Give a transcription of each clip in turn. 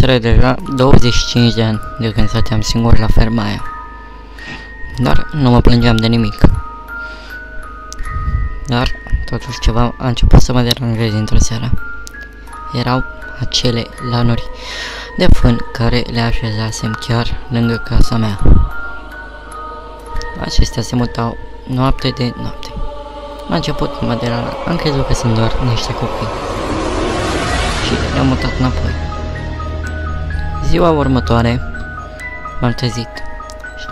trecuseră deja 25 de ani de când stăteam singur la ferma aia. Dar nu mă plângeam de nimic. Dar totuși ceva a început să mă deranjeze într-o seară. Erau acele lanuri de fân care le așezasem chiar lângă casa mea. Acestea se mutau noapte de noapte. La început mă deranja, am crezut că sunt doar niște copii și le-am mutat înapoi. Ziua următoare m-am trezit și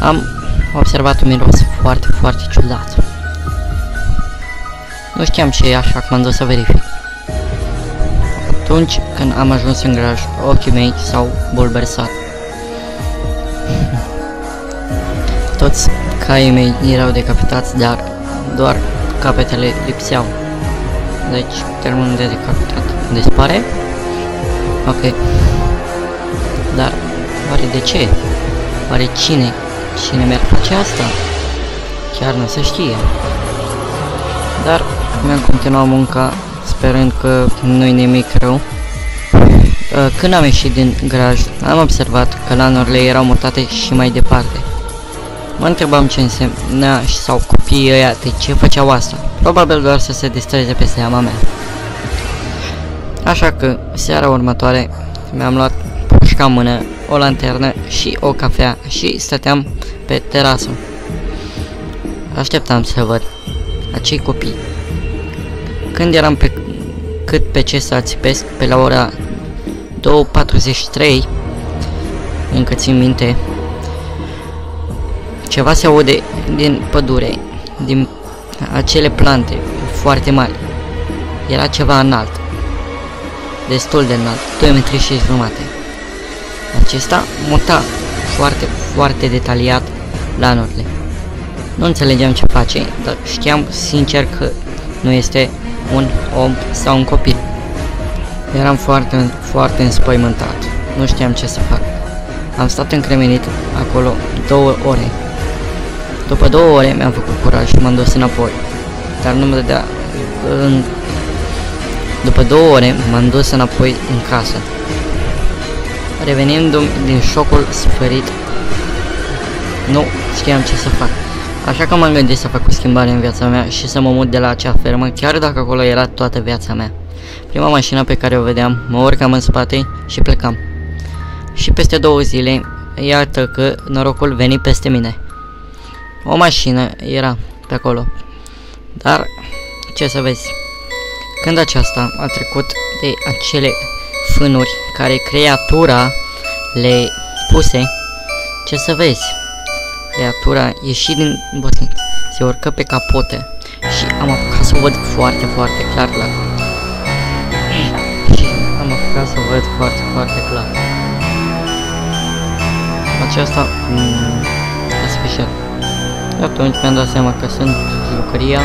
am observat un miros foarte ciudat. Nu știam ce e, așa că m-am dus să verific. Atunci când am ajuns în graj, ochii mei s-au bulversat. Toți caii mei erau decapitați, dar doar capetele lipseau. Deci, termenul de decapitat dispare? Ok. Dar, oare de ce? Oare cine mi-ar face asta? Chiar nu se știe. Dar mi-am continuat munca, sperând că nu-i nimic rău. Când am ieșit din garaj, am observat că lanurile erau mutate și mai departe. Mă întrebam ce însemna sau copiii ăia de ce făceau asta. Probabil doar să se distreze pe seama mea. Așa că, seara următoare, mi-am luat pușca în mână, o lanternă și o cafea și stăteam pe terasă. Așteptam să văd acei copii. Când eram cât pe ce să țipesc, pe la ora 2:43, încă țin minte, ceva se aude din pădure, din acele plante foarte mari. Era ceva înalt, destul de înalt, 2,5 m. Acesta muta foarte detaliat lanurile. Nu înțelegeam ce face, dar știam sincer că nu este un om sau un copil. Eram foarte înspăimântat. Nu știam ce să fac. Am stat încremenit acolo 2 ore. După 2 ore mi-am făcut curaj și m-am dus înapoi. Dar nu mă dădea. După 2 ore m-am dus înapoi în casă. Revenindu-mi din șocul suferit, nu știam ce să fac. Așa că m-am gândit să fac o schimbare în viața mea și să mă mut de la acea fermă, chiar dacă acolo era toată viața mea. Prima mașină pe care o vedeam, mă urcam în spate și plecam. Și peste 2 zile, iată că norocul veni peste mine. O mașină era pe acolo. Dar, ce să vezi, când aceasta a trecut de acele fânuri care creatura le puse, ce să vezi, creatura ieși din botin, se urcă pe capote și am apucat să văd foarte clar aceasta a sfârșit. Atunci mi-am dat seama că sunt jucăria